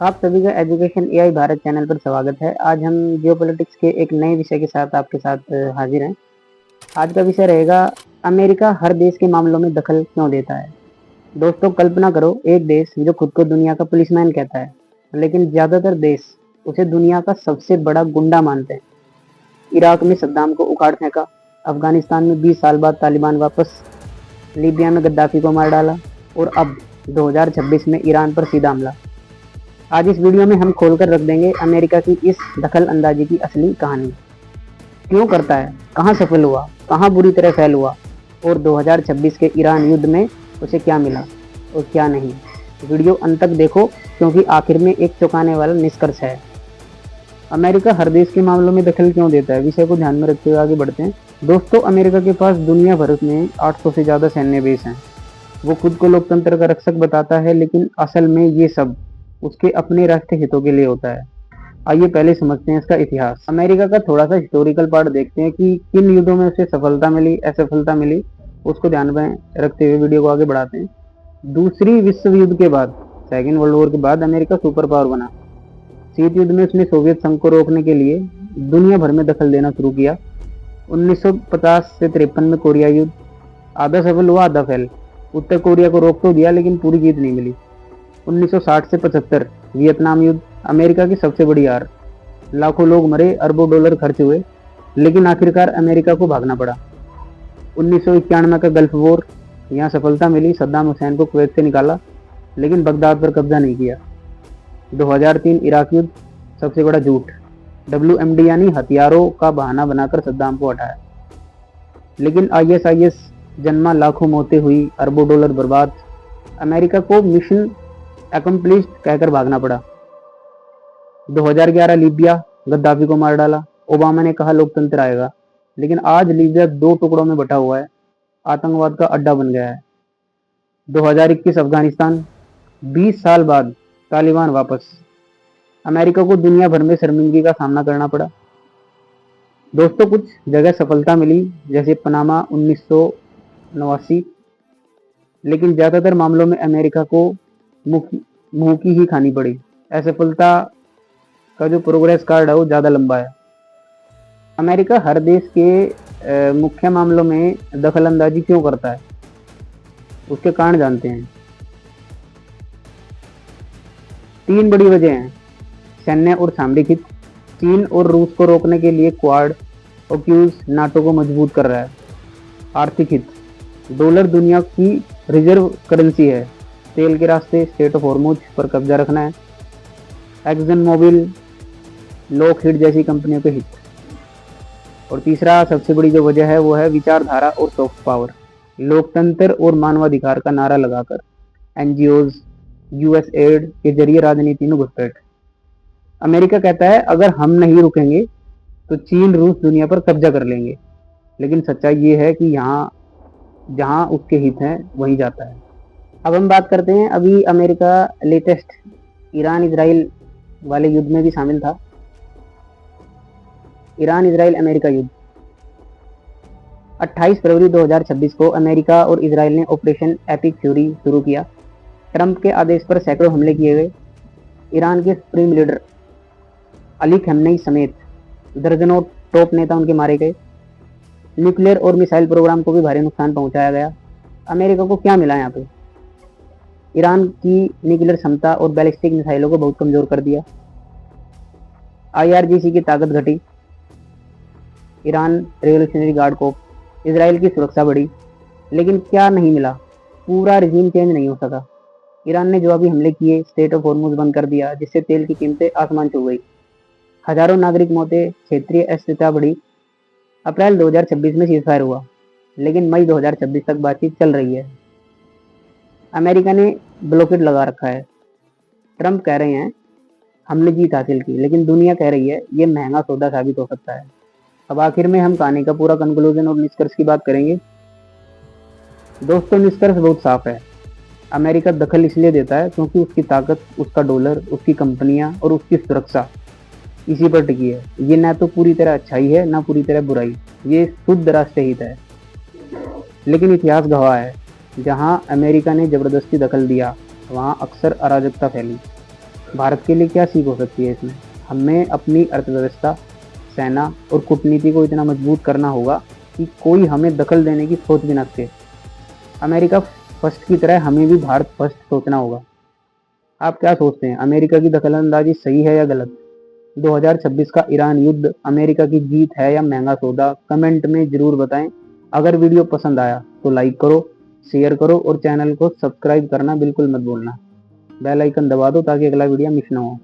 आप सभी का एजुकेशन एआई भारत चैनल पर स्वागत है। आज हम जियोपॉलिटिक्स के एक नए विषय के साथ आपके साथ हाजिर हैं। आज का विषय रहेगा अमेरिका हर देश के मामलों में दखल क्यों देता है। दोस्तों, कल्पना करो एक देश जो खुद को दुनिया का पुलिसमैन कहता है, लेकिन ज्यादातर देश उसे दुनिया का सबसे बड़ा गुंडा मानते हैं। इराक में सद्दाम को उखाड़ फेंका, अफगानिस्तान में 20 साल बाद तालिबान वापस, लीबिया में गद्दाफी को मार डाला और अब 2026 में ईरान पर सीधा हमला। आज इस वीडियो में हम खोलकर रख देंगे अमेरिका की इस दखल अंदाजी की असली कहानी। क्यों करता है, कहां सफल हुआ, कहां बुरी तरह फैल हुआ और 2026 के ईरान युद्ध में उसे क्या मिला और क्या नहीं। वीडियो अंत तक देखो, क्योंकि आखिर में एक चौंकाने वाला निष्कर्ष है। अमेरिका हर देश के मामलों में दखल क्यों देता है, विषय को ध्यान में रखते हुए आगे बढ़ते हैं। दोस्तों, अमेरिका के पास दुनिया भर में 800 से ज्यादा सैन्य बेस हैं। वो खुद को लोकतंत्र का रक्षक बताता है, लेकिन असल में ये सब उसके अपने राष्ट्रीय हितों के लिए होता है। आइए पहले समझते हैं इसका इतिहास। अमेरिका का थोड़ा सा हिस्टोरिकल पार्ट देखते हैं कि किन युद्धों में उसे सफलता मिली, असफलता मिली, उसको ध्यान में रखते हुए वीडियो को आगे बढ़ाते हैं। दूसरी विश्व युद्ध के बाद, सेकेंड वर्ल्ड वॉर के बाद अमेरिका सुपर पावर बना। शीत युद्ध में उसने सोवियत संघ को रोकने के लिए दुनिया भर में दखल देना शुरू किया। 1950 से 53 में कोरिया युद्ध, आधा सफल हुआ आधा फेल। उत्तर कोरिया को रोक तो दिया, लेकिन पूरी जीत नहीं मिली। 1960 से 75 वियतनाम युद्ध, अमेरिका की सबसे बड़ी हार। लाखों लोग मरे, अरबों डॉलर खर्च हुए, लेकिन आखिरकार अमेरिका को भागना पड़ा। 1991 का गल्फ वॉर, यहाँ सफलता मिली, सद्दाम हुसैन को कुवैत से निकाला, लेकिन बगदाद पर कब्जा नहीं किया। 2003 इराक युद्ध, सबसे बड़ा झूठ, WMD यानी हथियारों का बहाना बनाकर सद्दाम को हटाया, लेकिन ISIS जन्मा, लाखों मौतें हुई, अरबों डॉलर बर्बाद। अमेरिका को मिशन अकम्प्लिश्ड कहकर भागना पड़ा। 2011 लीबिया, गद्दाफी को मार डाला। ओबामा ने कहा लोकतंत्र आएगा, लेकिन आज लीबिया 2 टुकड़ों में बटा हुआ है, आतंकवाद का अड्डा बन गया है। 2021 अफगानिस्तान, 20 साल बाद तालिबान वापस। अमेरिका को दुनिया भर में शर्मिंदगी का सामना करना पड़ा। दोस्तों, कुछ जगह सफलता मिली, जैसे पनामा 1989, लेकिन ज्यादातर मामलों में अमेरिका को मुंह की ही खानी पड़ी। असफलता का जो प्रोग्रेस कार्ड है वो ज्यादा लंबा है। अमेरिका हर देश के मुख्य मामलों में दखल अंदाजी क्यों करता है, उसके कारण जानते हैं। 3 बड़ी वजह हैं। सैन्य और सामरिक हित, चीन और रूस को रोकने के लिए क्वाड और क्यूज नाटो को मजबूत कर रहा है। आर्थिक हित, डॉलर दुनिया की रिजर्व करेंसी है, तेल के रास्ते स्टेट ऑफ हॉर्मुज पर कब्जा रखना है। एक्सन मोबिल, लॉकहीड जैसी कंपनियों के हित। और तीसरा सबसे बड़ी जो वजह है वो है विचारधारा और सॉफ्ट पावर। लोकतंत्र और मानवाधिकार का नारा लगाकर NGOs, US एड के जरिए राजनीति में घुसपैठ। अमेरिका कहता है अगर हम नहीं रुकेंगे तो चीन रूस दुनिया पर कब्जा कर लेंगे, लेकिन सच्चाई ये है कि यहाँ जहाँ उसके हित हैं वहीं जाता है। अब हम बात करते हैं, अभी अमेरिका लेटेस्ट ईरान इजराइल वाले युद्ध में भी शामिल था। ईरान इजराइल अमेरिका युद्ध, 28 फरवरी 2026 को अमेरिका और इजराइल ने ऑपरेशन एपिक फ्यूरी शुरू किया। ट्रंप के आदेश पर सैकड़ों हमले किए गए। ईरान के सुप्रीम लीडर अली खमेनी समेत दर्जनों टॉप नेता उनके मारे गए। न्यूक्लियर और मिसाइल प्रोग्राम को भी भारी नुकसान पहुंचाया गया। अमेरिका को क्या मिला यहाँ पे? ईरान की न्यूक्लियर क्षमता और बैलिस्टिक मिसाइलों को बहुत कमजोर कर दिया। IRGC की ताकत घटी। ईरान रेवोल्यूशनरी गार्ड को, इजराइल की सुरक्षा बढ़ी, लेकिन क्या नहीं मिला? पूरा रिजीम चेंज नहीं हो सका। ईरान ने जवाबी हमले किए, स्टेट ऑफ हॉर्मुज बंद कर दिया, जिससे तेल की कीमतें आसमान छू गई। हजारों नागरिक मौतें, क्षेत्रीय अस्थिरता बढ़ी। अप्रैल 2026 में सीजफायर हुआ, लेकिन मई 2026 तक बातचीत चल रही है। अमेरिका ने ब्लॉकेड लगा रखा है। ट्रंप कह रहे हैं हमने जीत हासिल की, लेकिन दुनिया कह रही है ये महंगा सौदा साबित हो सकता है। अब आखिर में हम कहानी का पूरा कंक्लूजन और निष्कर्ष की बात करेंगे। दोस्तों, निष्कर्ष बहुत साफ है। अमेरिका दखल इसलिए देता है क्योंकि उसकी ताकत, उसका डॉलर, उसकी कंपनियां और उसकी सुरक्षा इसी पर टिकी है। ये ना तो पूरी तरह अच्छाई है, ना पूरी तरह बुराई, ये शुद्ध राष्ट्रीय हित है। लेकिन इतिहास गवाह है, जहां अमेरिका ने जबरदस्ती दखल दिया वहां अक्सर अराजकता फैली। भारत के लिए क्या सीख हो सकती है इसमें? हमें अपनी अर्थव्यवस्था, सेना और कूटनीति को इतना मजबूत करना होगा कि कोई हमें दखल देने की सोच भी ना सके। अमेरिका फर्स्ट की तरह हमें भी भारत फर्स्ट सोचना होगा। आप क्या सोचते हैं, अमेरिका की दखलंदाजी सही है या गलत? 2026 का ईरान युद्ध अमेरिका की जीत है या महंगा सौदा? कमेंट में जरूर बताएं। अगर वीडियो पसंद आया तो लाइक करो, शेयर करो और चैनल को सब्सक्राइब करना बिल्कुल मत भूलना। बेल आइकन दबा दो ताकि अगला वीडियो मिस ना हो।